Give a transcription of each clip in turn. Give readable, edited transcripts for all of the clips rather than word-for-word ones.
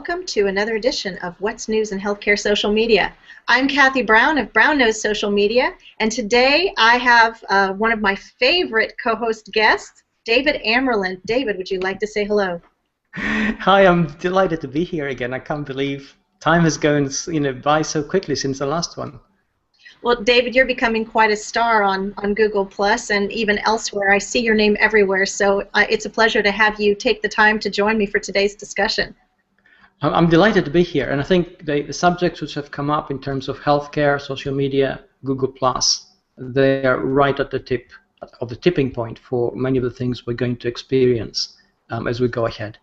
Welcome to another edition of What's News in Healthcare Social Media. I'm Kathi Browne of Browne Knows Social Media, and today I have one of my favorite co-host guests, David Amerland. David, would you like to say hello? Hi, I'm delighted to be here again. I can't believe time has gone, by so quickly since the last one. Well, David, you're becoming quite a star on Google Plus and even elsewhere. I see your name everywhere, so it's a pleasure to have you take the time to join me for today's discussion. I'm delighted to be here, and I think the subjects which have come up in terms of healthcare, social media, Google Plus, they're right at the tip of the tipping point for many of the things we're going to experience as we go ahead.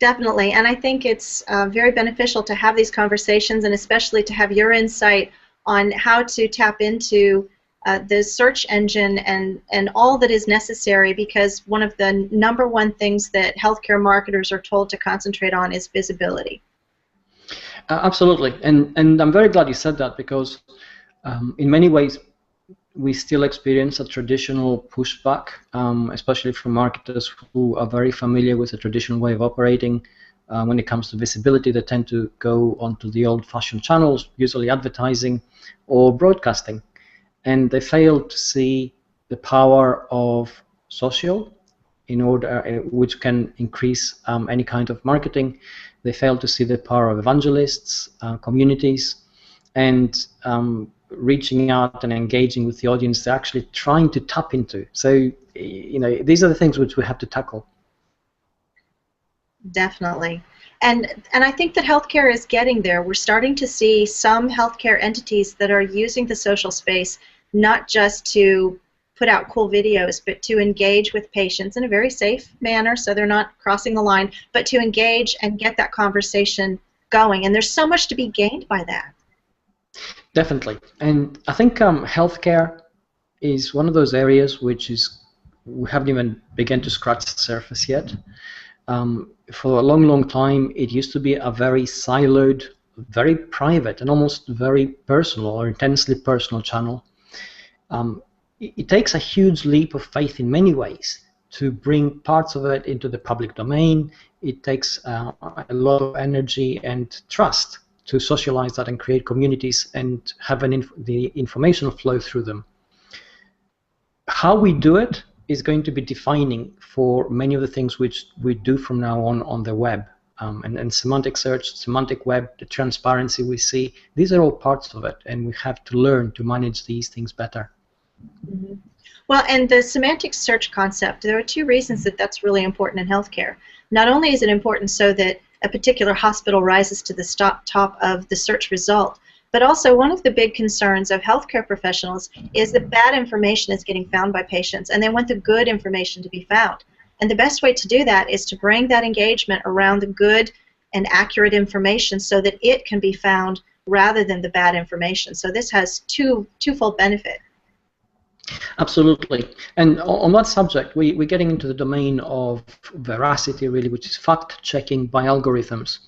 Definitely, and I think it's very beneficial to have these conversations, and especially to have your insight on how to tap into the search engine and all that is necessary, because one of the #1 things that healthcare marketers are told to concentrate on is visibility. Absolutely, and I'm very glad you said that, because in many ways we still experience a traditional pushback, especially from marketers who are very familiar with the traditional way of operating. When it comes to visibility, they tend to go onto the old-fashioned channels, usually advertising or broadcasting, and they fail to see the power of social in order, which can increase any kind of marketing. They fail to see the power of evangelists, communities, and reaching out and engaging with the audience they're actually trying to tap into. So, these are the things which we have to tackle. Definitely. And I think that healthcare is getting there. We're starting to see some healthcare entities that are using the social space not just to put out cool videos, but to engage with patients in a very safe manner, so they're not crossing the line, but to engage and get that conversation going. And there's so much to be gained by that. Definitely. And I think healthcare is one of those areas which we haven't even begun to scratch the surface yet. For a long, long time, it used to be a very siloed, very private, and almost very personal or intensely personal channel. It takes a huge leap of faith in many ways to bring parts of it into the public domain. It takes a lot of energy and trust to socialize that and create communities and have the information flow through them. How we do it is going to be defining for many of the things which we do from now on the web. And semantic search, semantic web, the transparency we see, these are all parts of it, and we have to learn to manage these things better. Mm-hmm. Well, and the semantic search concept, there are two reasons that that's really important in healthcare. Not only is it important so that a particular hospital rises to the top of the search result, but also one of the big concerns of healthcare professionals is that bad information is getting found by patients, and they want the good information to be found. And the best way to do that is to bring that engagement around the good and accurate information so that it can be found rather than the bad information. So this has twofold benefit. Absolutely. And on that subject, we're getting into the domain of veracity, really, which is fact-checking by algorithms.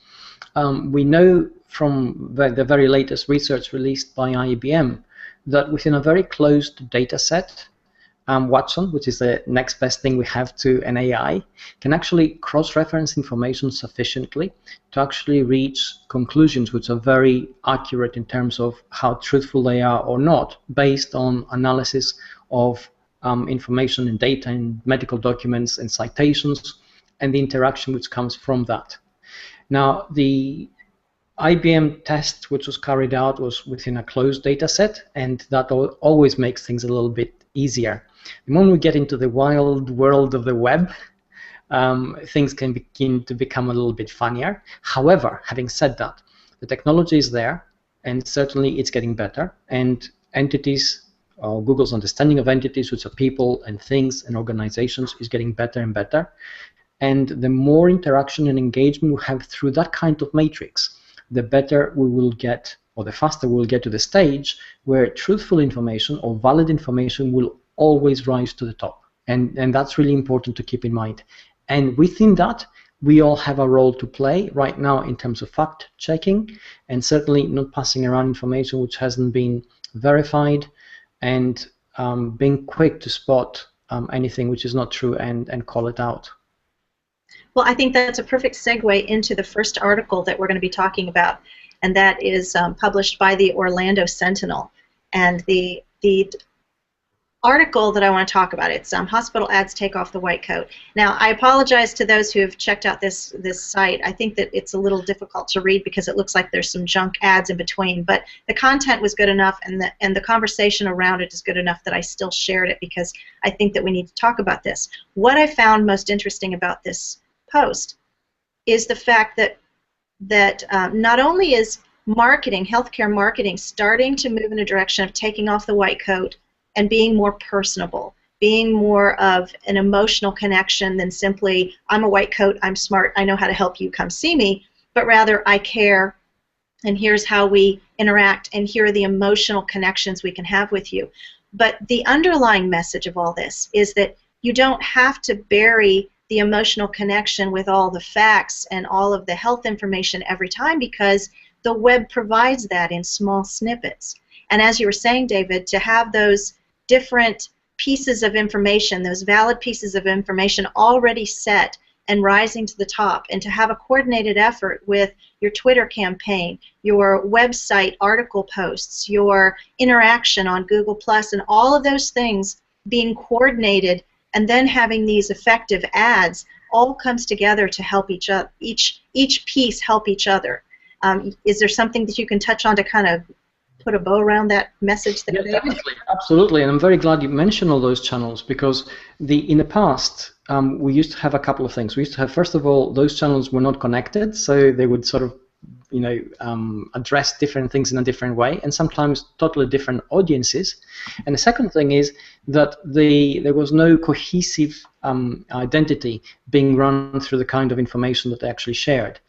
We know from the very latest research released by IBM that within a very closed data set, Watson, which is the next best thing we have to an AI, can actually cross-reference information sufficiently to actually reach conclusions which are very accurate in terms of how truthful they are or not, based on analysis of information and data in medical documents and citations and the interaction which comes from that. Now, the IBM test which was carried out was within a closed data set, and that always makes things a little bit easier. The moment we get into the wild world of the web, things can begin to become a little bit funnier. However, having said that, the technology is there, and certainly it's getting better, and entities, Google's understanding of entities, which are people and things and organizations, is getting better and better. And the more interaction and engagement we have through that kind of matrix, the better we will get, or the faster we will get to the stage where truthful information or valid information will always rise to the top. And that's really important to keep in mind. And within that, we all have a role to play right now in terms of fact-checking, and certainly not passing around information which hasn't been verified, and being quick to spot anything which is not true and call it out. Well, I think that's a perfect segue into the first article that we're going to be talking about, and that is published by the Orlando Sentinel. And the article that I want to talk about, it's hospital ads take off the white coat. Now, I apologize to those who have checked out this site. I think that it's a little difficult to read because it looks like there's some junk ads in between, but the content was good enough, and the conversation around it is good enough that I still shared it because I think that we need to talk about this. What I found most interesting about this post is the fact that not only is marketing, healthcare marketing, starting to move in a direction of taking off the white coat and being more personable, being more of an emotional connection than simply, I'm a white coat, I'm smart, I know how to help you, come see me, but rather I care, and here's how we interact, and here are the emotional connections we can have with you. But the underlying message of all this is that you don't have to bury the emotional connection with all the facts and all of the health information every time, because the web provides that in small snippets. And as you were saying, David, to have those different pieces of information, those valid pieces of information already set and rising to the top, and to have a coordinated effort with your Twitter campaign, your website article posts, your interaction on Google+, and all of those things being coordinated, and then having these effective ads, all comes together to help each other, each piece help each other. Is there something that you can touch on to kind of put a bow around that message? Yeah, definitely, absolutely, and I'm very glad you mentioned all those channels, because in the past we used to have a couple of things. We used to have, first of all, those channels were not connected, so they would sort of, address different things in a different way, and sometimes totally different audiences. And the second thing is that there was no cohesive identity being run through the kind of information that they actually shared.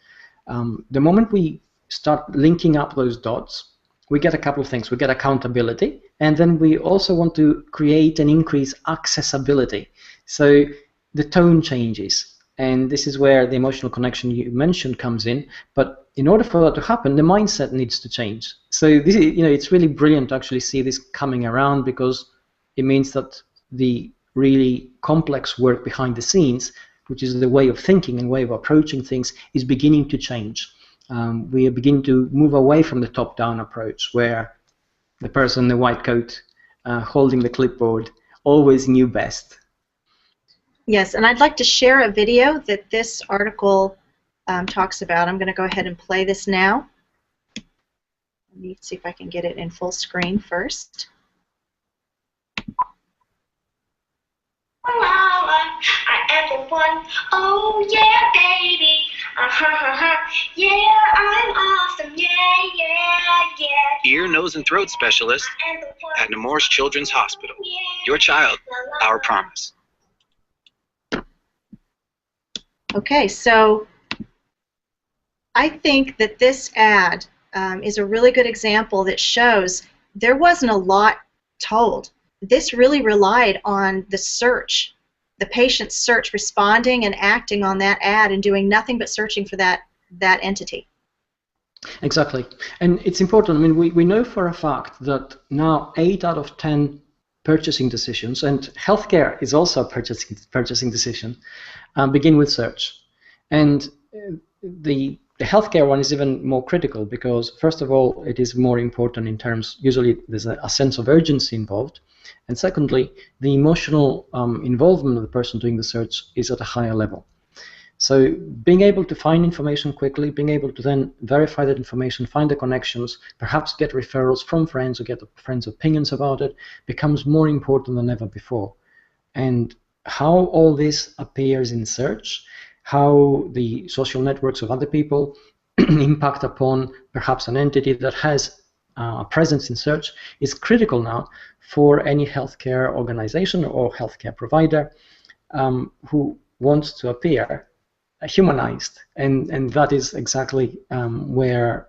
The moment we start linking up those dots, we get a couple of things. We get accountability, and then we also want to create and increase accessibility. So the tone changes, and this is where the emotional connection you mentioned comes in. But in order for that to happen, the mindset needs to change. So this is, it's really brilliant to actually see this coming around, because it means that the really complex work behind the scenes, which is the way of thinking and way of approaching things, is beginning to change. We are beginning to move away from the top-down approach, where the person in the white coat holding the clipboard always knew best. Yes, and I'd like to share a video that this article talks about. I'm going to go ahead and play this now. Let me see if I can get it in full screen first. I am the one. Oh yeah, baby. Yeah, I'm awesome. Yeah. Ear, nose, and throat specialist at Nemours Children's Hospital. Your child, our promise. Okay, so I think that this ad is a really good example that shows there wasn't a lot told. This really relied on the search, the patient's search, responding and acting on that ad and doing nothing but searching for that entity. Exactly. And it's important. I mean, we know for a fact that now 8 out of 10 purchasing decisions, and healthcare is also a purchasing decision, begin with search. And the healthcare one is even more critical, because first of all, it is more important in terms, usually there's a sense of urgency involved, and secondly, the emotional involvement of the person doing the search is at a higher level. So being able to find information quickly, being able to then verify that information, find the connections, perhaps get referrals from friends or get friends' opinions about it, becomes more important than ever before. And how all this appears in search, how the social networks of other people impact upon perhaps an entity that has a presence in search, is critical now for any healthcare organization or healthcare provider who wants to appear humanized, and that is exactly where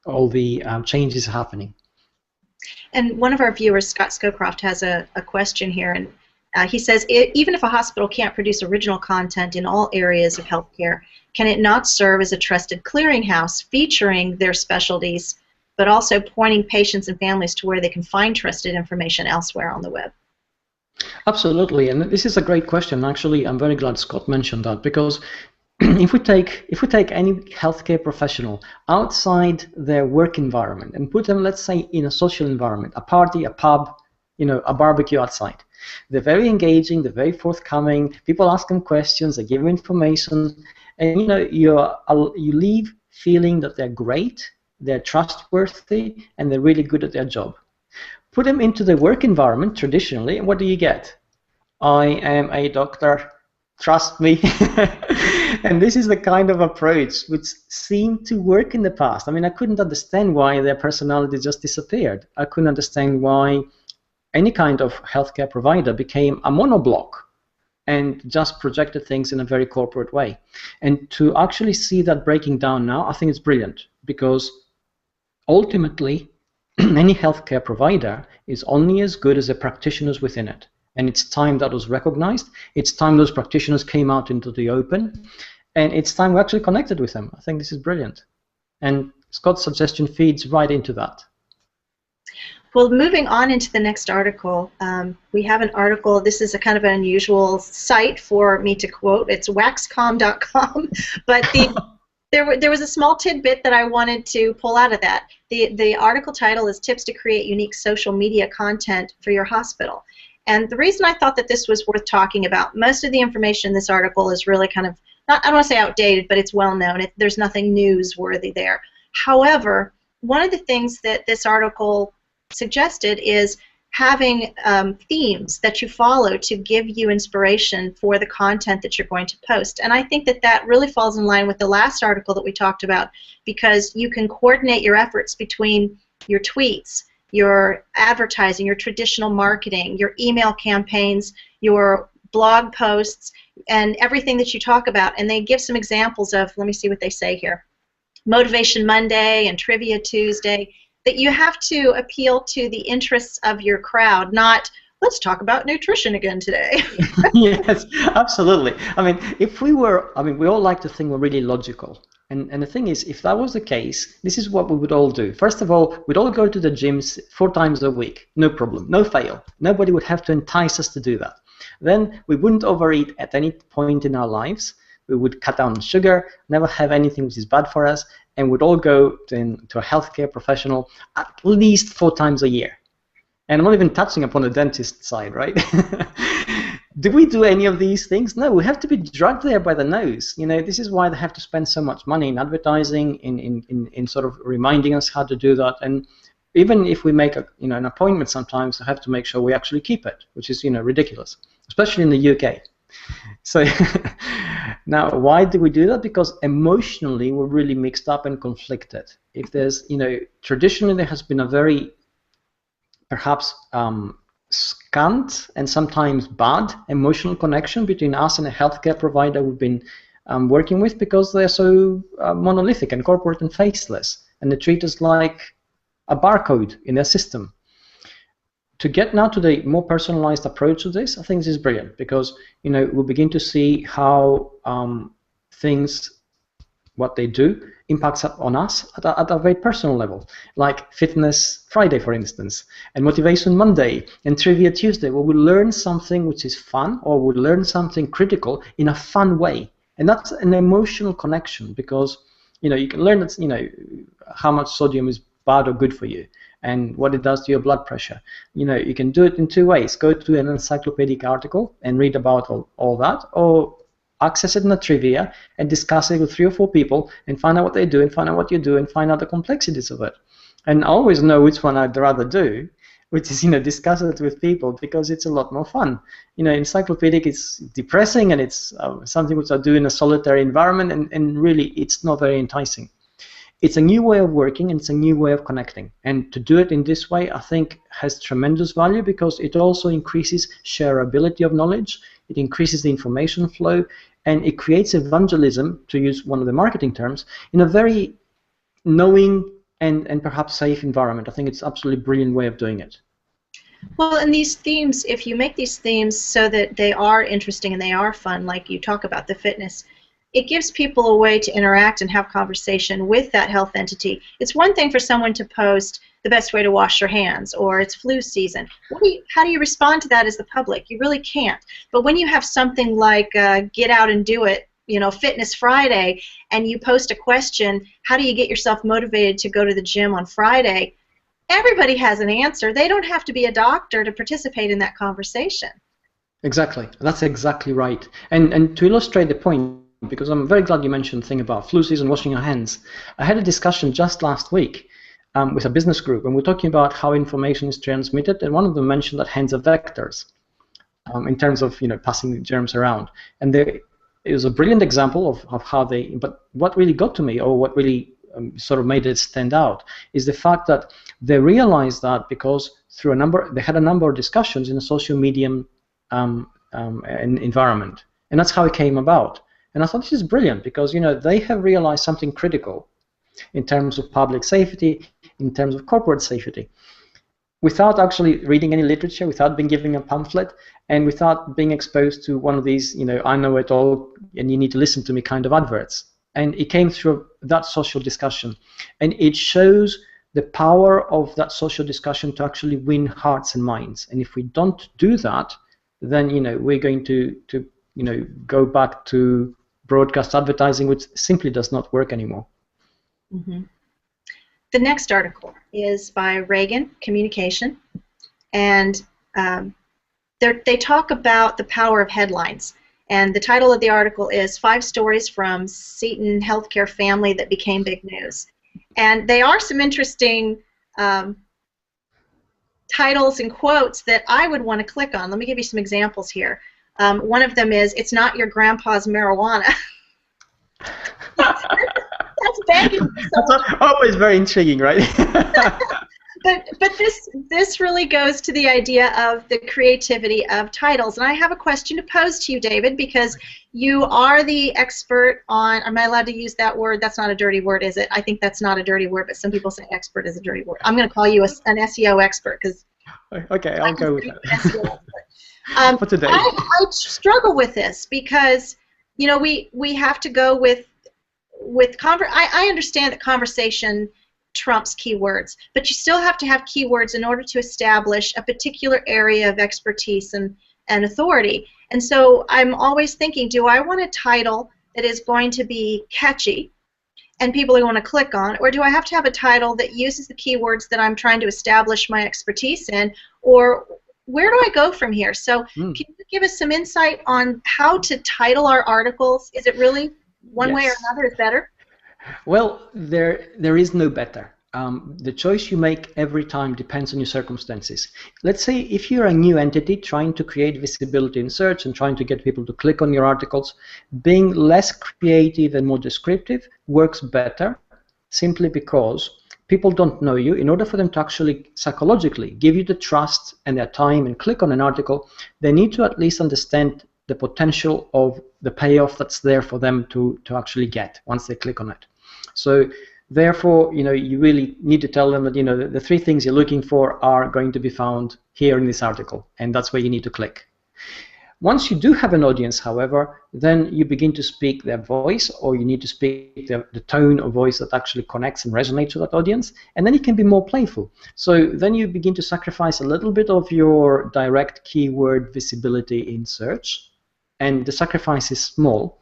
all the change is happening. And one of our viewers, Scott Scowcroft, has a question here, and he says, even if a hospital can't produce original content in all areas of healthcare, can it not serve as a trusted clearinghouse featuring their specialties, but also pointing patients and families to where they can find trusted information elsewhere on the web? Absolutely, and this is a great question. Actually, I'm very glad Scott mentioned that, because if we take any healthcare professional outside their work environment and put them, let's say, in a social environment, a party, a pub, a barbecue outside, they're very engaging, they're very forthcoming. People ask them questions, they give them information, and you leave feeling that they're great, they're trustworthy, and they're really good at their job. Put them into the work environment traditionally, and what do you get? I am a doctor, trust me. And this is the kind of approach which seemed to work in the past. I mean, I couldn't understand why their personality just disappeared. I couldn't understand why any kind of healthcare provider became a monoblock and just projected things in a very corporate way. And to actually see that breaking down now, I think it's brilliant, because ultimately, any healthcare provider is only as good as the practitioners within it. And it's time that was recognized. It's time those practitioners came out into the open. And it's time we actually connected with them. I think this is brilliant. And Scott's suggestion feeds right into that. Well, moving on into the next article, we have an article. This is a kind of an unusual site for me to quote. It's waxcom.com. But there was a small tidbit that I wanted to pull out of that. The article title is Tips to Create Unique Social Media Content for Your Hospital. And the reason I thought that this was worth talking about, most of the information in this article is really kind of, I don't want to say outdated, but it's well known. There's nothing newsworthy there. However, one of the things that this article suggested is having themes that you follow to give you inspiration for the content that you're going to post. And I think that that really falls in line with the last article that we talked about, because you can coordinate your efforts between your tweets, your advertising, your traditional marketing, your email campaigns, your blog posts, and everything that you talk about. And they give some examples of, let me see what they say here, Motivation Monday and Trivia Tuesday, that you have to appeal to the interests of your crowd, not let's talk about nutrition again today. Yes, absolutely. I mean, we all like to think we're really logical. And the thing is, if that was the case, this is what we would all do. First of all, we'd all go to the gyms 4 times a week. No problem, no fail. Nobody would have to entice us to do that. Then we wouldn't overeat at any point in our lives. We would cut down on sugar, never have anything which is bad for us, and we'd all go to a healthcare professional at least 4 times a year. And I'm not even touching upon the dentist side, right? Do we do any of these things? No, we have to be dragged there by the nose. This is why they have to spend so much money in advertising, in sort of reminding us how to do that. And even if we make an appointment, sometimes we have to make sure we actually keep it, which is ridiculous, especially in the UK. So now, why do we do that? Because emotionally we're really mixed up and conflicted. If there's, traditionally there has been a very perhaps scant and sometimes bad emotional connection between us and a healthcare provider we've been working with, because they're so monolithic and corporate and faceless, and they treat us like a barcode in their system. To get now to the more personalized approach to this, I think this is brilliant, because we begin to see how what they do impacts on us at a very personal level, like Fitness Friday, for instance, and Motivation Monday, and Trivia Tuesday, where we learn something which is fun, or we learn something critical in a fun way. And that's an emotional connection, because you can learn that how much sodium is bad or good for you, and what it does to your blood pressure. You can do it in 2 ways: go to an encyclopedic article and read about all that, or access it in a trivia and discuss it with 3 or 4 people and find out what they do and find out what you do and find out the complexities of it. And I always know which one I'd rather do, which is discuss it with people, because it's a lot more fun. Encyclopedic is depressing, and it's something which I do in a solitary environment, and really it's not very enticing. It's a new way of working, and it's a new way of connecting. And to do it in this way, I think, has tremendous value, because it also increases shareability of knowledge, it increases the information flow, and it creates evangelism, to use one of the marketing terms, in a very knowing and perhaps safe environment. I think it's an absolutely brilliant way of doing it. Well, and these themes, if you make these themes so that they are interesting and they are fun, like you talk about the fitness, it gives people a way to interact and have conversation with that health entity. It's one thing for someone to post the best way to wash your hands, or it's flu season. How do you respond to that as the public? You really can't. But when you have something like get out and do it, Fitness Friday, and you post a question, how do you get yourself motivated to go to the gym on Friday? Everybody has an answer. They don't have to be a doctor to participate in that conversation. Exactly. That's exactly right. And to illustrate the point, because I'm very glad you mentioned the thing about flu season, washing your hands. I had a discussion just last week with a business group, and we're talking about how information is transmitted, and one of them mentioned that hands are vectors in terms of passing germs around. And it was a brilliant example of how but what really got to me, or what really sort of made it stand out, is the fact that they realized that because they had a number of discussions in a social media environment, and that's how it came about. And I thought this is brilliant because they have realized something critical in terms of public safety, in terms of corporate safety, without actually reading any literature, without being given a pamphlet, and without being exposed to one of these, I know it all and you need to listen to me kind of adverts. And it came through that social discussion, and it shows the power of that social discussion to actually win hearts and minds. And if we don't do that, then we're going to go back to broadcast advertising, which simply does not work anymore. Mm-hmm. The next article is by Reagan Communication, and they talk about the power of headlines. And the title of the article is 5 Stories from Seton Healthcare Family That Became Big News. And they are some interesting titles and quotes that I would want to click on. Let me give you some examples here. One of them is, "It's not your grandpa's marijuana." That's begging. That's always very intriguing, right? But this really goes to the idea of the creativity of titles. And I have a question to pose to you, David, because you are the expert on, am I allowed to use that word? That's not a dirty word, is it? I think that's not a dirty word, but some people say expert is a dirty word. I'm going to call you an SEO expert because. Okay, I'll go with that. For today. I struggle with this because, we have to go with I understand that conversation trumps keywords, but you still have to have keywords in order to establish a particular area of expertise and authority. And so I'm always thinking, do I want a title that is going to be catchy and people are going to click on, or do I have to have a title that uses the keywords that I'm trying to establish my expertise in, or where do I go from here? So can you give us some insight on how to title our articles? Is it really one way or another is better? Well, there is no better. The choice you make every time depends on your circumstances. Let's say if you're a new entity trying to create visibility in search and trying to get people to click on your articles, being less creative and more descriptive works better, simply because people don't know you. In order for them to actually psychologically give you the trust and their time and click on an article, they need to at least understand the potential of the payoff that's there for them to actually get once they click on it. So therefore, you really need to tell them that the 3 things you're looking for are going to be found here in this article, and that's where you need to click. Once you do have an audience, however, then you begin to speak their voice, or you need to speak the tone of voice that actually connects and resonates with that audience, and then it can be more playful. So then you begin to sacrifice a little bit of your direct keyword visibility in search, and the sacrifice is small,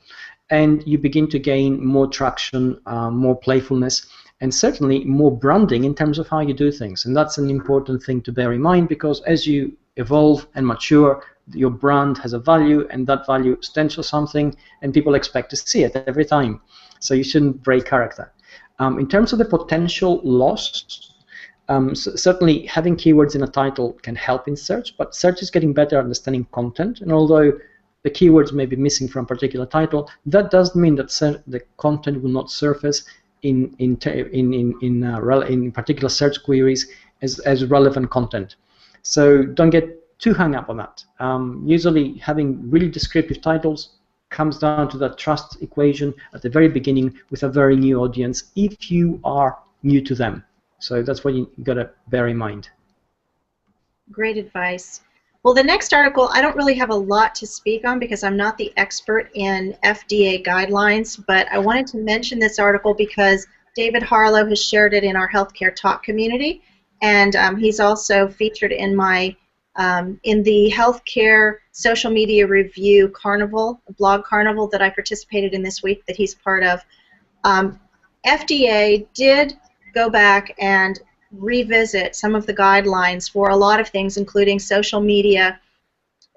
and you begin to gain more traction, more playfulness, and certainly more branding in terms of how you do things. And that's an important thing to bear in mind, because as you evolve and mature, your brand has a value, and that value stands for something, and people expect to see it every time. So you shouldn't break character. In terms of the potential loss, certainly having keywords in a title can help in search, but search is getting better at understanding content, and although the keywords may be missing from a particular title, that doesn't mean that the content will not surface in particular search queries as relevant content. So don't get too hung up on that. Usually having really descriptive titles comes down to that trust equation at the very beginning with a very new audience if you are new to them. So that's what you got to bear in mind. Great advice. Well, the next article, I don't really have a lot to speak on because I'm not the expert in FDA guidelines, but I wanted to mention this article because David Harlow has shared it in our Healthcare Talk community, and he's also featured in my In the healthcare social media review carnival, blog carnival that I participated in this week that he's part of, FDA did go back and revisit some of the guidelines for a lot of things, including social media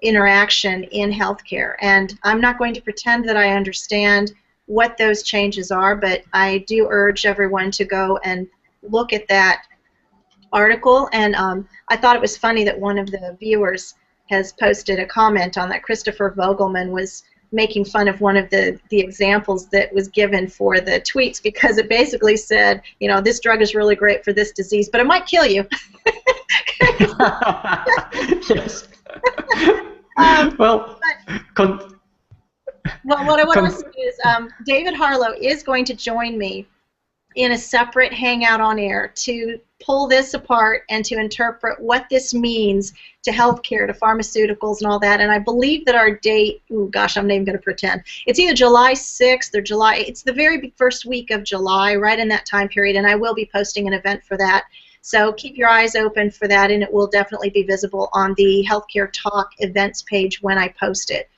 interaction in healthcare. And I'm not going to pretend that I understand what those changes are, but I do urge everyone to go and look at that article. And I thought it was funny that one of the viewers has posted a comment on that. Christopher Vogelman was making fun of one of the examples that was given for the tweets, because it basically said, you know, this drug is really great for this disease, but it might kill you. Yes. Well, what I want to say is David Harlow is going to join me in a separate hangout on air to pull this apart and to interpret what this means to healthcare, to pharmaceuticals, and all that. And I believe that our date, oh gosh, I'm not even going to pretend. It's either July 6th or July. It's the very first week of July, right in that time period, and I will be posting an event for that. So keep your eyes open for that, and it will definitely be visible on the Healthcare Talk events page when I post it.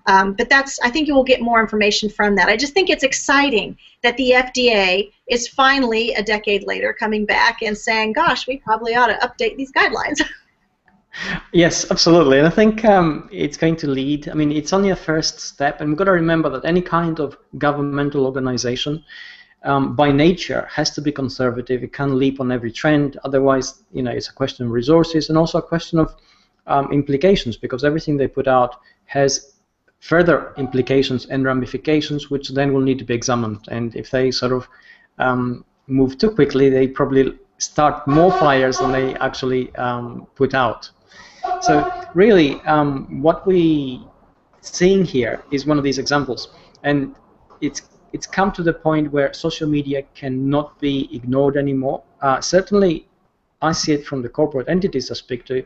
But I think you will get more information from that. I just think it's exciting that the FDA is finally, a decade later, coming back and saying, gosh, we probably ought to update these guidelines. Yes, absolutely. And I think it's going to lead, I mean, it's only a first step, and we've got to remember that any kind of governmental organization, by nature, has to be conservative. It can't leap on every trend. Otherwise, you know, it's a question of resources and also a question of implications, because everything they put out has further implications and ramifications, which then will need to be examined. And if they sort of move too quickly, they probably start more fires than they actually put out. So really, what we're seeing here is one of these examples, and it's come to the point where social media cannot be ignored anymore. Certainly, I see it from the corporate entities I speak to.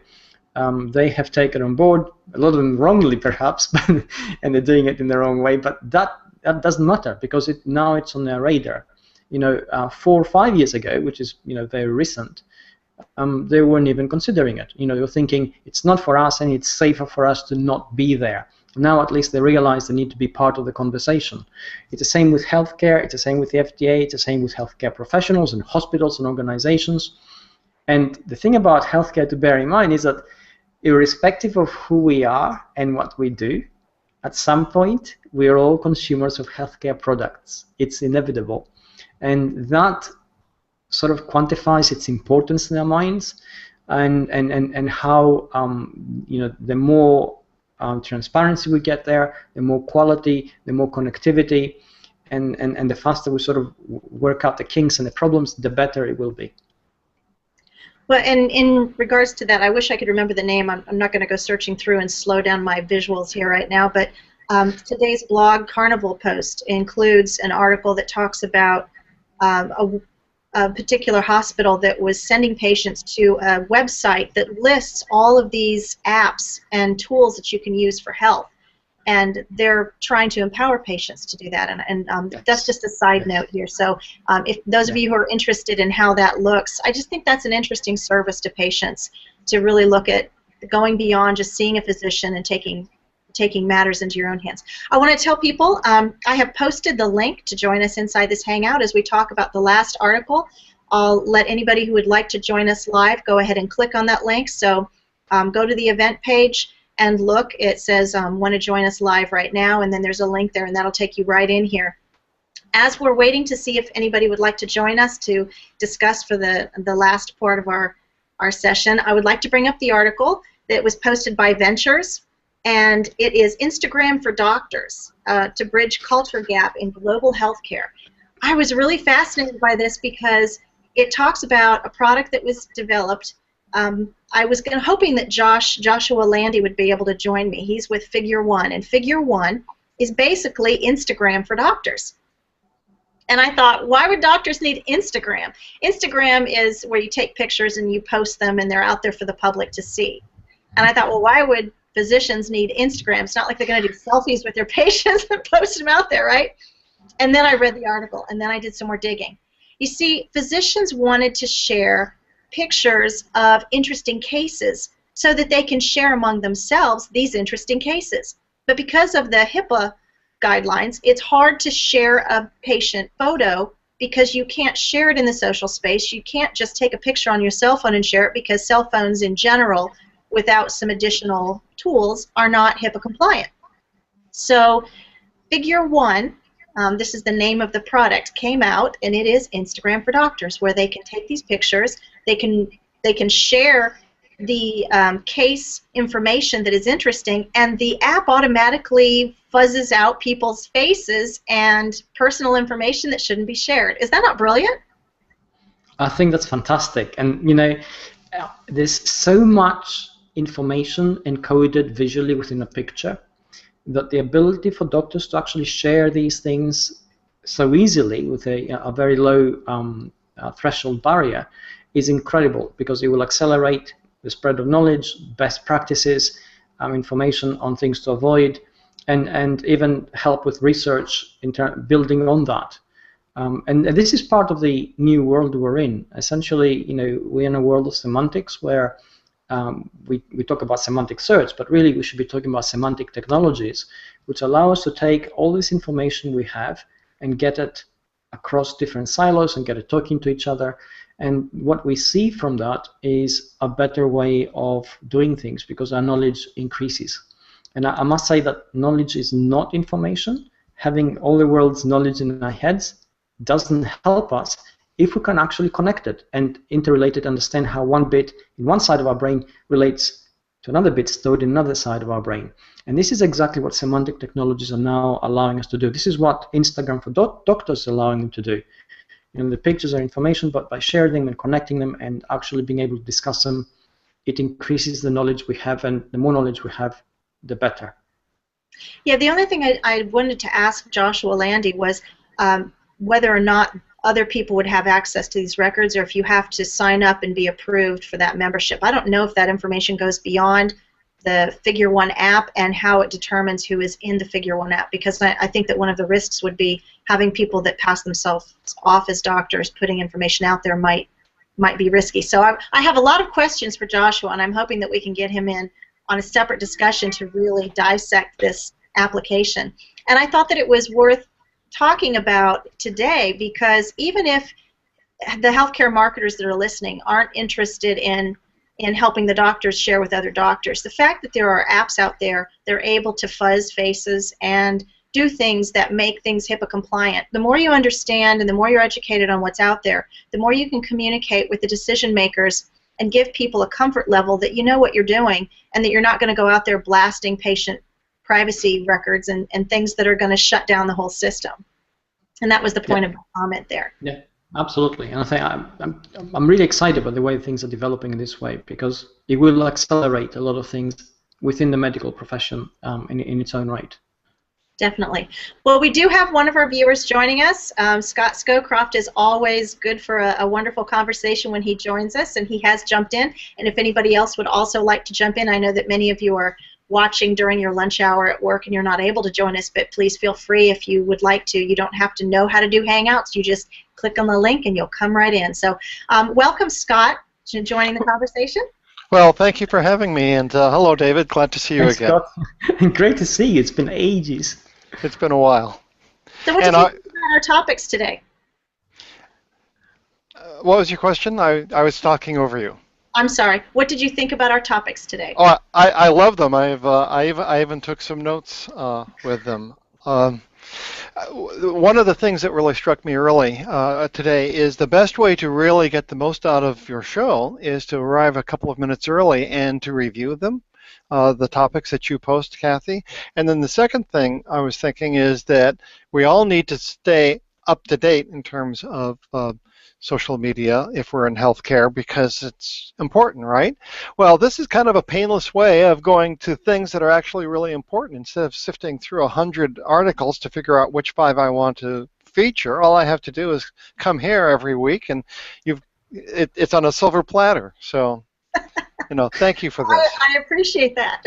They have taken on board, a lot of them wrongly perhaps, and they're doing it in the wrong way, but that doesn't matter, because now it's on their radar. You know, 4 or 5 years ago, which is, you know, very recent, they weren't even considering it. You know, you're thinking it's not for us and it's safer for us to not be there. Now at least they realize they need to be part of the conversation. It's the same with healthcare, it's the same with the FDA, it's the same with healthcare professionals and hospitals and organizations. And the thing about healthcare to bear in mind is that irrespective of who we are and what we do, at some point we are all consumers of healthcare products. It's inevitable. And that sort of quantifies its importance in our minds, and how you know, the more transparency we get there, the more quality, the more connectivity, and the faster we sort of work out the kinks and the problems, the better it will be. Well, and in regards to that, I wish I could remember the name. I'm not going to go searching through and slow down my visuals here right now, but today's blog Carnival post includes an article that talks about a particular hospital that was sending patients to a website that lists all of these apps and tools that you can use for health. And they're trying to empower patients to do that. And yes. That's just a side note here. So if those of you who are interested in how that looks, I just think that's an interesting service to patients, to really look at going beyond just seeing a physician and taking matters into your own hands. I want to tell people I have posted the link to join us inside this hangout as we talk about the last article. I'll let anybody who would like to join us live go ahead and click on that link. So go to the event page and look. It says want to join us live right now, and then there's a link there, and that'll take you right in here. As we're waiting to see if anybody would like to join us to discuss for the last part of our session, I would like to bring up the article that was posted by Ventures. And it is Instagram for Doctors, to bridge culture gap in global healthcare. I was really fascinated by this because it talks about a product that was developed. I was hoping that Joshua Landy would be able to join me. He's with Figure One, and Figure One is basically Instagram for doctors. And I thought, why would doctors need Instagram? Instagram is where you take pictures and you post them, and they're out there for the public to see. And I thought, well, why would physicians need Instagram? It's not like they're going to do selfies with their patients and post them out there, right? And then I read the article, and then I did some more digging. You see, physicians wanted to share pictures of interesting cases so that they can share among themselves these interesting cases. But because of the HIPAA guidelines, it's hard to share a patient photo because you can't share it in the social space. You can't just take a picture on your cell phone and share it because cell phones in general, without some additional tools, are not HIPAA compliant. So Figure 1, this is the name of the product, came out, and it is Instagram for Doctors, where they can take these pictures, they can share the case information that is interesting, and the app automatically fuzzes out people's faces and personal information that shouldn't be shared. Is that not brilliant? I think that's fantastic. And you know, there's so much information encoded visually within a picture that the ability for doctors to actually share these things so easily with a very low threshold barrier is incredible, because it will accelerate the spread of knowledge, best practices, information on things to avoid, and even help with research in building on that. And this is part of the new world we're in. Essentially, you know, we're in a world of semantics where we talk about semantic search, but really we should be talking about semantic technologies, which allow us to take all this information we have and get it across different silos and get it talking to each other. And what we see from that is a better way of doing things, because our knowledge increases. And I must say that knowledge is not information. Having all the world's knowledge in our heads doesn't help us if we can actually connect it and interrelate it, understand how one bit in one side of our brain relates to another bit stored in another side of our brain. And this is exactly what semantic technologies are now allowing us to do. This is what Instagram for Doctors is allowing them to do. You know, the pictures are information, but by sharing them and connecting them and actually being able to discuss them, it increases the knowledge we have, and the more knowledge we have, the better. Yeah, the only thing I wanted to ask Joshua Landy was whether or not other people would have access to these records, or if you have to sign up and be approved for that membership. I don't know if that information goes beyond the Figure 1 app and how it determines who is in the Figure 1 app, because I think that one of the risks would be having people that pass themselves off as doctors putting information out there might be risky. So I have a lot of questions for Joshua, and I'm hoping that we can get him in on a separate discussion to really dissect this application. And I thought that it was worth talking about today, because even if the healthcare marketers that are listening aren't interested in helping the doctors share with other doctors, the fact that there are apps out there, they're able to fuzz faces and do things that make things HIPAA compliant. The more you understand and the more you're educated on what's out there, the more you can communicate with the decision makers and give people a comfort level that you know what you're doing, and that you're not going to go out there blasting patient privacy records and things that are going to shut down the whole system. And that was the point of my comment there. Yeah. Absolutely, and I think I'm really excited about the way things are developing in this way, because it will accelerate a lot of things within the medical profession in its own right. Definitely. Well, we do have one of our viewers joining us. Scott Scowcroft is always good for a wonderful conversation when he joins us, and he has jumped in. And if anybody else would also like to jump in, I know that many of you are watching during your lunch hour at work and you're not able to join us, but please feel free if you would like to. You don't have to know how to do Hangouts. You just click on the link and you'll come right in. So welcome, Scott, to joining the conversation. Well, thank you for having me, and hello, David. Glad to see you again. Scott. Great to see you. It's been ages. It's been a while. So what did you think about our topics today? What was your question? I was talking over you. I'm sorry. What did you think about our topics today? Oh, I love them. I even took some notes with them. One of the things that really struck me early today is the best way to really get the most out of your show is to arrive a couple of minutes early and to review them, the topics that you post, Kathi. And then the second thing I was thinking is that we all need to stay up to date in terms of social media if we're in healthcare, because it's important, right? Well, this is kind of a painless way of going to things that are actually really important. Instead of sifting through 100 articles to figure out which 5 I want to feature, all I have to do is come here every week, and it's on a silver platter. So, you know, thank you for this. I appreciate that.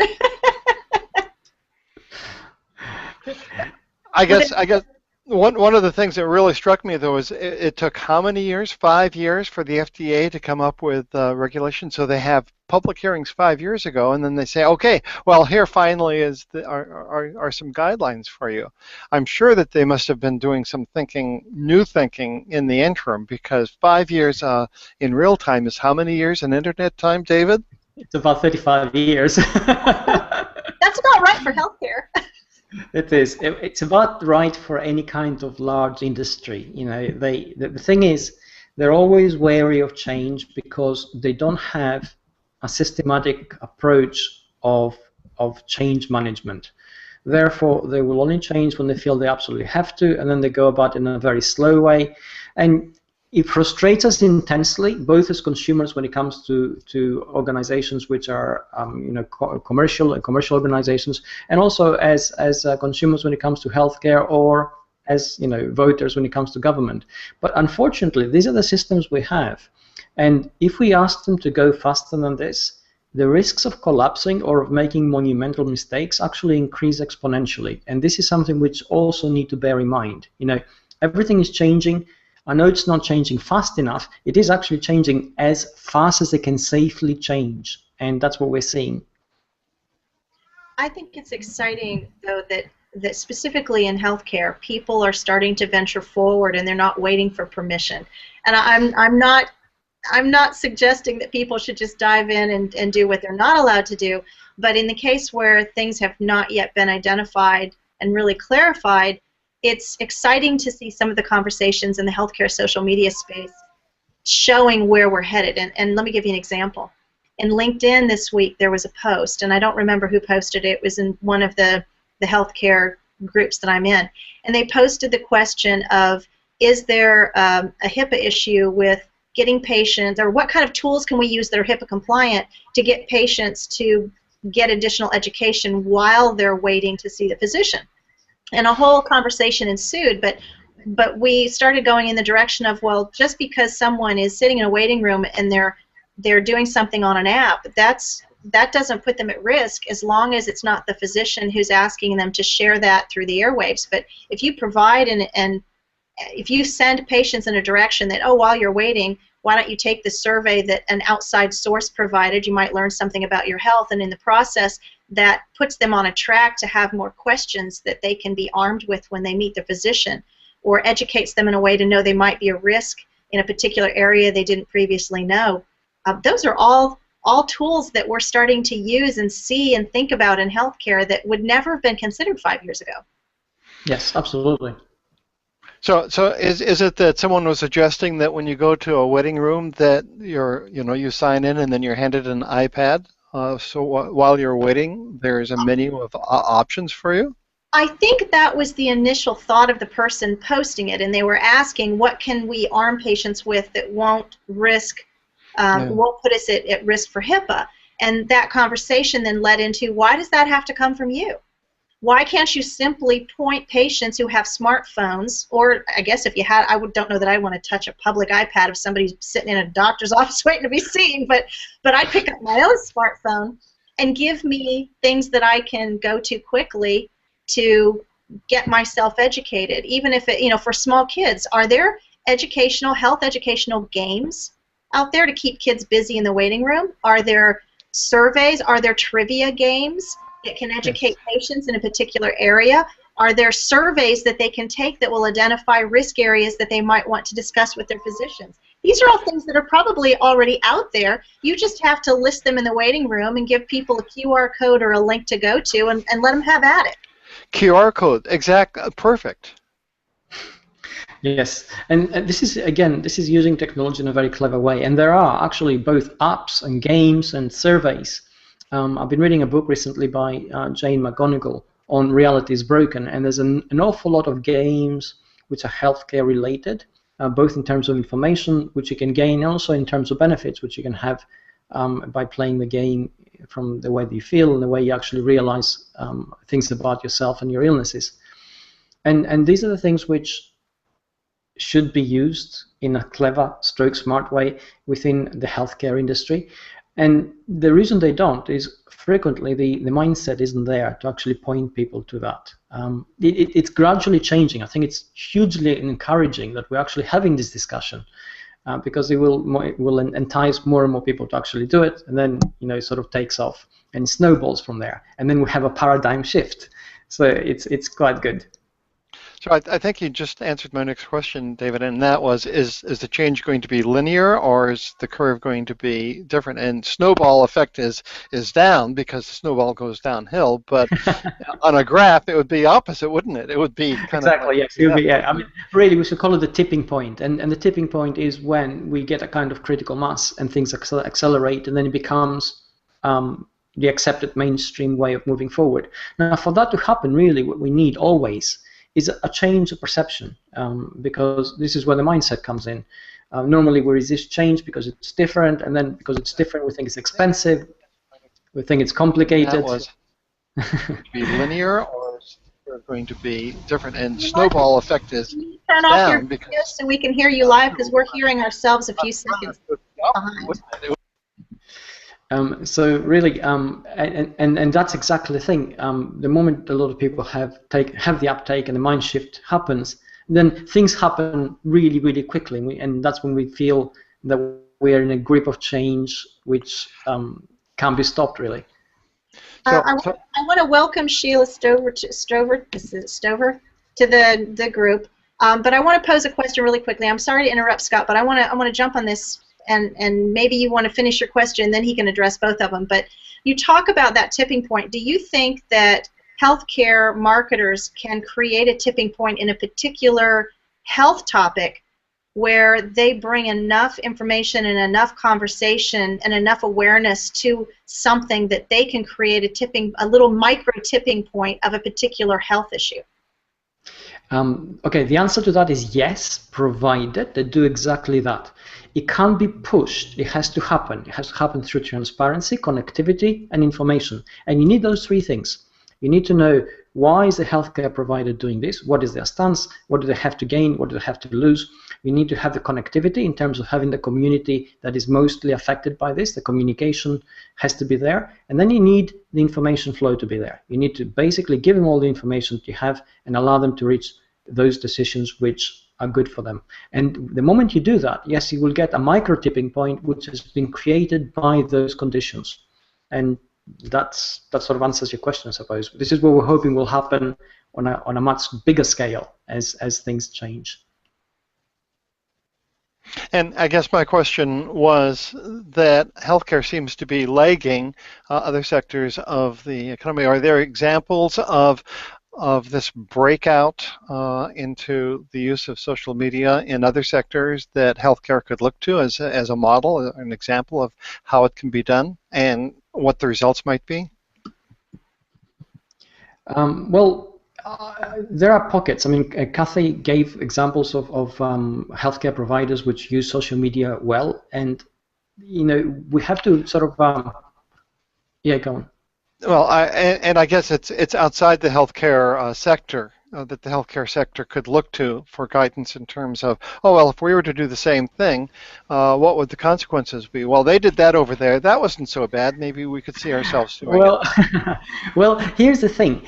I guess. One of the things that really struck me, though, is it took how many years? 5 years for the FDA to come up with regulations. So they have public hearings 5 years ago, and then they say, okay, well, here finally is are some guidelines for you. I'm sure that they must have been doing some thinking, new thinking in the interim, because 5 years in real time is how many years in internet time, David? It's about 35 years. That's about right for healthcare. It is. It's about right for any kind of large industry. You know, the thing is, they're always wary of change because they don't have a systematic approach of change management. Therefore, they will only change when they feel they absolutely have to, and then they go about it in a very slow way. And it frustrates us intensely, both as consumers when it comes to organizations which are commercial organizations, and also as consumers when it comes to healthcare, or as voters when it comes to government. But unfortunately, these are the systems we have, and if we ask them to go faster than this, the risks of collapsing or of making monumental mistakes actually increase exponentially. And this is something which also need to bear in mind. Everything is changing. I know it's not changing fast enough. It is actually changing as fast as it can safely change, and that's what we're seeing. I think it's exciting, though, that specifically in healthcare, people are starting to venture forward and they're not waiting for permission. And I'm not suggesting that people should just dive in and do what they're not allowed to do, but in the case where things have not yet been identified and really clarified, it's exciting to see some of the conversations in the healthcare social media space showing where we're headed. And let me give you an example. In LinkedIn this week, there was a post, and I don't remember who posted it. It was in one of the healthcare groups that I'm in. And they posted the question of, is there a HIPAA issue with getting patients, or what kind of tools can we use that are HIPAA compliant to get patients to get additional education while they're waiting to see the physician? And a whole conversation ensued, but we started going in the direction of, well, just because someone is sitting in a waiting room and they're doing something on an app, that doesn't put them at risk as long as it's not the physician who's asking them to share that through the airwaves. But if you provide and if you send patients in a direction that, oh, while you're waiting, why don't you take the survey that an outside source provided, you might learn something about your health, and in the process that puts them on a track to have more questions that they can be armed with when they meet the physician, or educates them in a way to know they might be a risk in a particular area they didn't previously know. Those are all tools that we're starting to use and see and think about in healthcare that would never have been considered 5 years ago. Yes, absolutely. So is it that someone was suggesting that when you go to a waiting room that you sign in and then you're handed an iPad? So while you're waiting, there's a menu of options for you? I think that was the initial thought of the person posting it, and they were asking, what can we arm patients with that won't won't put us at risk for HIPAA? And that conversation then led into, why does that have to come from you? Why can't you simply point patients who have smartphones, or I guess if you had, don't know that I want to touch a public iPad if somebody's sitting in a doctor's office waiting to be seen, but I'd pick up my own smartphone and give me things that I can go to quickly to get myself educated. Even if it, for small kids, are there health educational games out there to keep kids busy in the waiting room? Are there surveys? Are there trivia games that can educate patients in a particular area? Are there surveys that they can take that will identify risk areas that they might want to discuss with their physicians? These are all things that are probably already out there. You just have to list them in the waiting room and give people a QR code or a link to go to and let them have at it. QR code, perfect. Yes, and this is using technology in a very clever way. And there are actually both apps and games and surveys. I've been reading a book recently by Jane McGonigal on Reality is Broken, and there's an awful lot of games which are healthcare related, both in terms of information which you can gain, and also in terms of benefits which you can have by playing the game, from the way that you feel and the way you actually realize things about yourself and your illnesses. And these are the things which should be used in a clever stroke smart way within the healthcare industry. And the reason they don't is frequently the mindset isn't there to actually point people to that. It's gradually changing. I think it's hugely encouraging that we're actually having this discussion. because it will entice more and more people to actually do it, and then it sort of takes off and snowballs from there, and then we have a paradigm shift. So it's quite good. So I think you just answered my next question, David, and that was, is the change going to be linear, or is the curve going to be different? And snowball effect is down because the snowball goes downhill, but on a graph it would be opposite, wouldn't it? It would be kind exactly, of like, yes. Yeah. Yeah. I mean, really, we should call it the tipping point, and the tipping point is when we get a kind of critical mass and things accelerate, and then it becomes the accepted mainstream way of moving forward. Now, for that to happen, really, what we need always is a change of perception, because this is where the mindset comes in. Normally we resist change because it's different, and then because it's different we think it's expensive, we think it's complicated. That was be linear, or is it going to be different? And snowball effect is turn off your down video because so we can hear you live, because we're hearing ourselves a few seconds behind. So really, and that's exactly the thing. The moment a lot of people have the uptake and the mind shift happens, then things happen really, really quickly, and that's when we feel that we are in a grip of change which can't be stopped, really. I want to welcome Sheila Stover to the group, but I want to pose a question really quickly. I'm sorry to interrupt, Scott, but I want to jump on this. And maybe you want to finish your question, then he can address both of them. But you talk about that tipping point. Do you think that healthcare marketers can create a tipping point in a particular health topic where they bring enough information and enough conversation and enough awareness to something that they can create a little micro tipping point of a particular health issue? Okay, the answer to that is yes, provided they do exactly that. It can't be pushed. It has to happen. It has to happen through transparency, connectivity, and information. And you need those three things. You need to know, why is the healthcare provider doing this? What is their stance? What do they have to gain? What do they have to lose? You need to have the connectivity in terms of having the community that is mostly affected by this. The communication has to be there. And then you need the information flow to be there. You need to basically give them all the information that you have and allow them to reach those decisions which are good for them. And the moment you do that, yes, you will get a micro tipping point which has been created by those conditions. And that sort of answers your question, I suppose. This is what we're hoping will happen on a much bigger scale as things change. And I guess my question was that healthcare seems to be lagging other sectors of the economy. Are there examples of this breakout into the use of social media in other sectors that healthcare could look to as a model, an example of how it can be done and what the results might be? There are pockets. I mean, Kathi gave examples of healthcare providers which use social media well, and we have to sort of yeah, go on. Well, I guess it's outside the healthcare sector that the healthcare sector could look to for guidance in terms of, oh, well, if we were to do the same thing, what would the consequences be? Well, they did that over there. That wasn't so bad. Maybe we could see ourselves doing it. Well, here's the thing.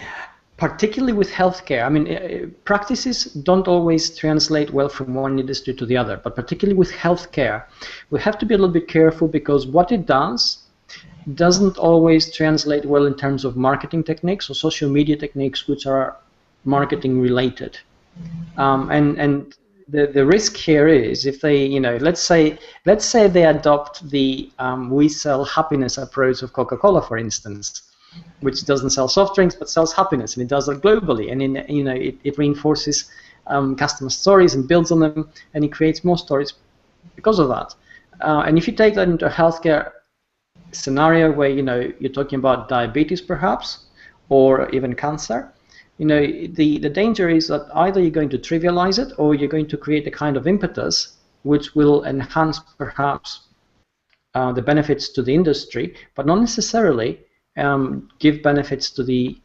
Particularly with healthcare, I mean, practices don't always translate well from one industry to the other, but particularly with healthcare, we have to be a little bit careful, because what it doesn't always translate well in terms of marketing techniques or social media techniques which are marketing related. And the risk here is, if they, let's say they adopt the we sell happiness approach of Coca-Cola, for instance, which doesn't sell soft drinks but sells happiness, and it does that globally, and it reinforces customer stories and builds on them, and it creates more stories because of that. And if you take that into a healthcare scenario where you're talking about diabetes perhaps, or even cancer, the danger is that either you're going to trivialize it, or you're going to create a kind of impetus which will enhance perhaps the benefits to the industry, but not necessarily give benefits to the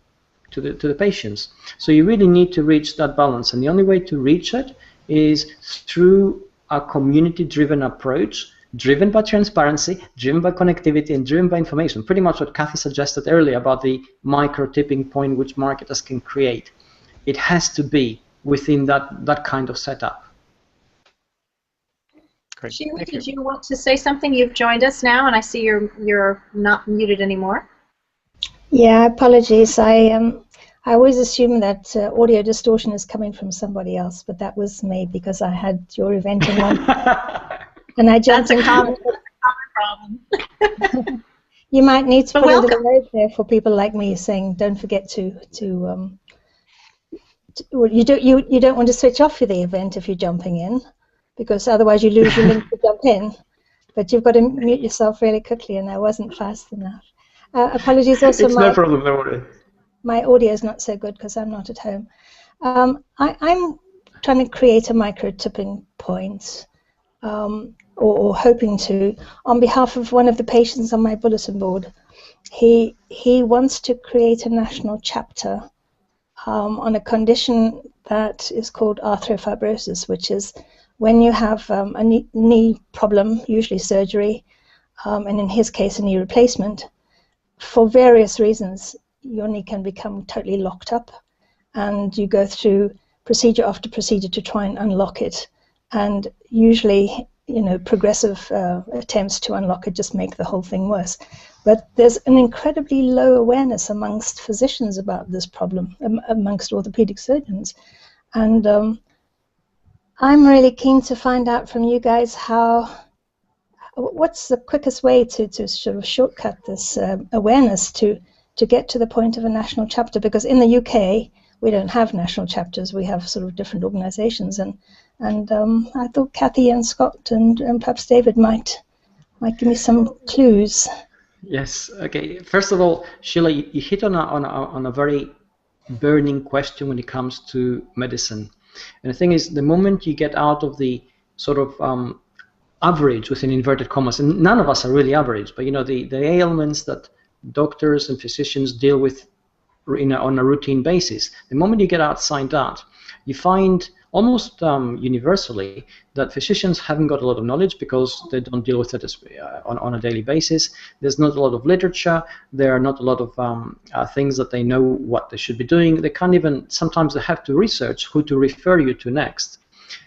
patients. So you really need to reach that balance, and the only way to reach it is through a community-driven approach, driven by transparency, driven by connectivity, and driven by information. Pretty much what Kathi suggested earlier about the micro tipping point which marketers can create. It has to be within that kind of setup. Great. Sheila, Thank you. did you want to say something? You've joined us now, and I see you're not muted anymore. Yeah, apologies. I always assume that audio distortion is coming from somebody else, but that was me because I had your event in one, and I jumped That's a common problem. You might need to But put a welcome. little note there for people like me saying, "Don't forget to you don't want to switch off for the event if you're jumping in, because otherwise you lose your link to jump in. But you've got to mute yourself really quickly, and I wasn't fast enough. Apologies also. It's no problem, don't worry. My audio is not so good because I'm not at home. I'm trying to create a micro tipping point, or hoping to, on behalf of one of the patients on my bulletin board. He wants to create a national chapter on a condition that is called arthrofibrosis, which is when you have a knee problem, usually surgery, and in his case a knee replacement. For various reasons, your knee can become totally locked up, and you go through procedure after procedure to try and unlock it. And usually, progressive attempts to unlock it just make the whole thing worse. But there's an incredibly low awareness amongst physicians about this problem, amongst orthopedic surgeons. And I'm really keen to find out from you guys what's the quickest way to sort of shortcut this awareness to get to the point of a national chapter, because in the UK we don't have national chapters, we have sort of different organizations, and I thought Kathi and Scott and perhaps David might give me some clues. Yes, okay. First of all, Sheila, you hit on a very burning question when it comes to medicine. And the thing is, the moment you get out of the sort of average within inverted commas, and none of us are really average, but the ailments that doctors and physicians deal with on a routine basis, the moment you get outside that, you find almost universally that physicians haven't got a lot of knowledge because they don't deal with it on a daily basis. There's not a lot of literature. There are not a lot of things that they know what they should be doing. They can't even, sometimes they have to research who to refer you to next,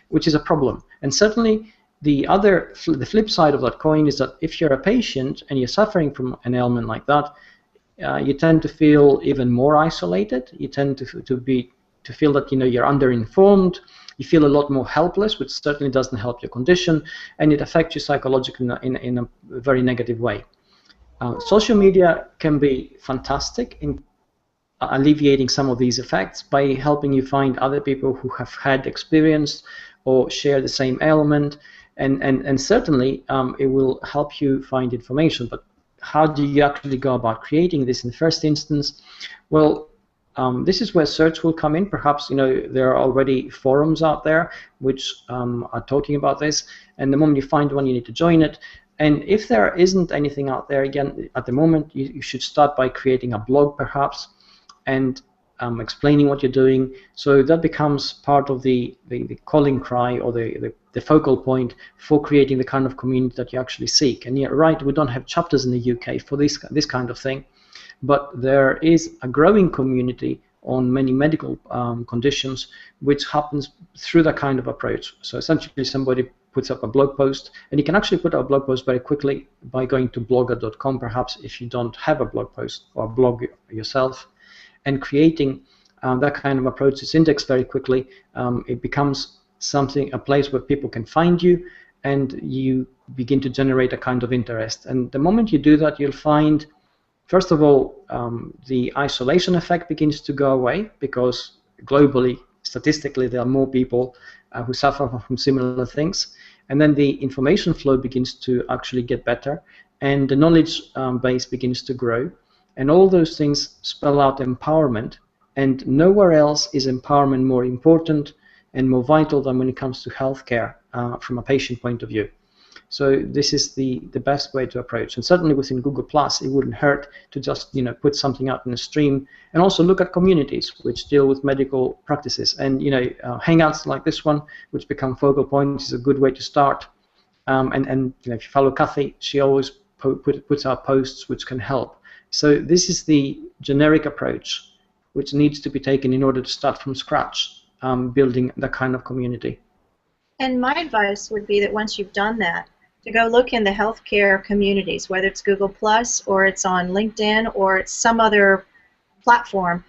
which is a problem. And certainly the flip side of that coin is that if you're a patient and you're suffering from an ailment like that, you tend to feel even more isolated. You tend to feel that you're underinformed. You feel a lot more helpless, which certainly doesn't help your condition, and it affects you psychologically in a very negative way. Social media can be fantastic in alleviating some of these effects by helping you find other people who have had experience or share the same ailment, and certainly it will help you find information. But how do you actually go about creating this in the first instance? Well, this is where search will come in. Perhaps there are already forums out there which are talking about this, and the moment you find one, you need to join it. And if there isn't anything out there, again, at the moment, you should start by creating a blog, perhaps, and explaining what you're doing. So that becomes part of the calling cry, or the focal point for creating the kind of community that you actually seek. And you're right, we don't have chapters in the UK for this kind of thing, but there is a growing community on many medical conditions, which happens through that kind of approach. So essentially somebody puts up a blog post, and you can actually put up a blog post very quickly by going to blogger.com, perhaps, if you don't have a blog post or a blog yourself, and creating that kind of approach. It's indexed very quickly. It becomes a place where people can find you, and you begin to generate a kind of interest. And the moment you do that, you'll find, first of all, the isolation effect begins to go away, because globally, statistically, there are more people who suffer from similar things. And then the information flow begins to actually get better, and the knowledge base begins to grow. And all those things spell out empowerment, and nowhere else is empowerment more important and more vital than when it comes to healthcare from a patient point of view. So this is the best way to approach. And certainly within Google+, it wouldn't hurt to just put something out in a stream, and also look at communities which deal with medical practices. And hangouts like this one, which become focal points, is a good way to start. And if you follow Kathi, she always puts out posts which can help. So this is the generic approach which needs to be taken in order to start from scratch, building that kind of community. And my advice would be that once you've done that, to go look in the healthcare communities, whether it's Google Plus or it's on LinkedIn or it's some other platform,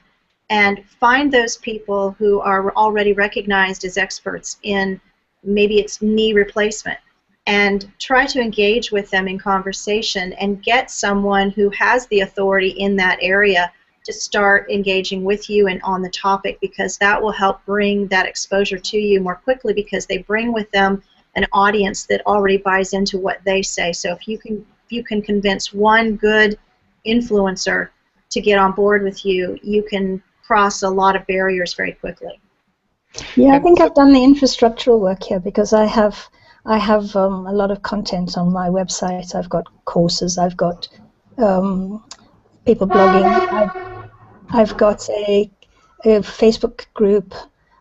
and find those people who are already recognized as experts in maybe it's knee replacement, and try to engage with them in conversation and get someone who has the authority in that area to start engaging with you and on the topic, because that will help bring that exposure to you more quickly, because they bring with them an audience that already buys into what they say. So if you can convince one good influencer to get on board with you, you can cross a lot of barriers very quickly. Yeah, I think I've done the infrastructural work here, because I have a lot of content on my website. I've got courses, I've got people blogging, I've got a Facebook group,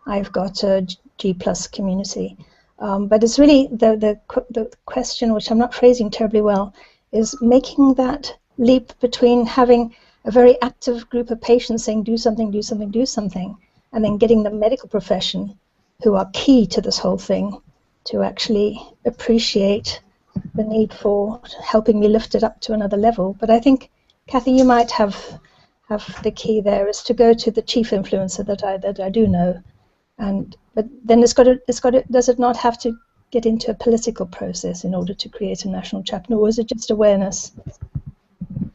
I've got a G+ community. But it's really the question, which I'm not phrasing terribly well, is making that leap between having a very active group of patients saying do something, do something, do something, and then getting the medical profession, who are key to this whole thing, to actually appreciate the need for helping me lift it up to another level. But I think, Kathi, you might have the key there, is to go to the chief influencer that I do know, but then does it not have to get into a political process in order to create a national chapter, or is it just awareness?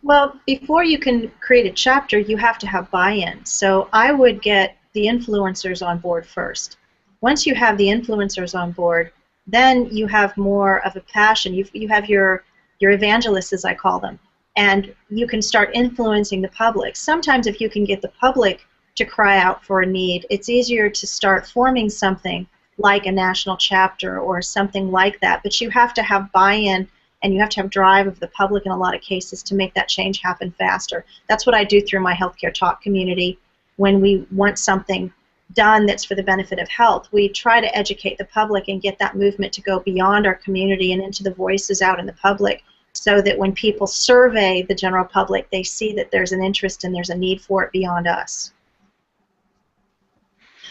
Well, before you can create a chapter, you have to have buy-in. So I would get the influencers on board first. Once you have the influencers on board, then you have more of a passion. You have your evangelists, as I call them, and you can start influencing the public. Sometimes if you can get the public to cry out for a need, it's easier to start forming something like a national chapter or something like that. But you have to have buy-in, and you have to have drive of the public in a lot of cases to make that change happen faster. That's what I do through my Healthcare Talk community. When we want something done that's for the benefit of health, we try to educate the public and get that movement to go beyond our community and into the voices out in the public, so that when people survey the general public, they see that there's an interest and there's a need for it beyond us.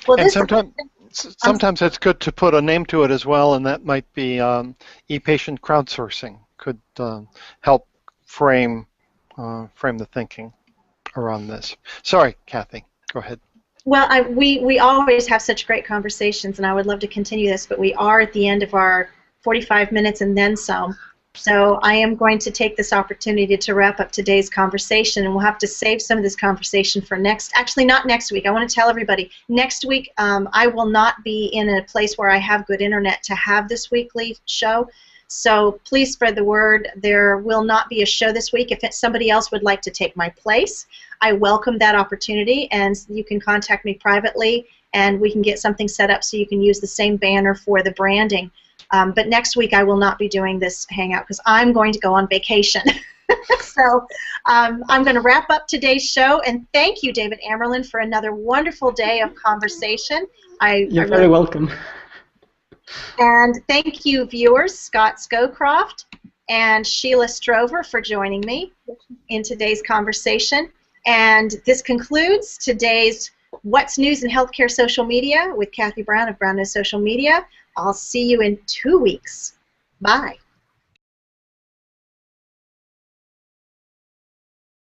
Well, and sometimes it's good to put a name to it as well, and that might be e-patient crowdsourcing could help frame the thinking around this. Sorry, Kathi, go ahead. Well, we always have such great conversations, and I would love to continue this, but we are at the end of our 45 minutes and then some. So I am going to take this opportunity to wrap up today's conversation, and we'll have to save some of this conversation for actually not next week. I want to tell everybody, next week I will not be in a place where I have good internet to have this weekly show. So please spread the word. There will not be a show this week. If somebody else would like to take my place, I welcome that opportunity, and you can contact me privately, and we can get something set up so you can use the same banner for the branding. But next week I will not be doing this hangout because I'm going to go on vacation. So I'm going to wrap up today's show, and thank you, David Amerland, for another wonderful day of conversation. You're very welcome. And thank you, viewers, Scott Scowcroft and Sheila Strover, for joining me in today's conversation. And this concludes today's What's News in Healthcare Social Media with Kathi Browne of Browne Knows Social Media. I'll see you in 2 weeks. Bye.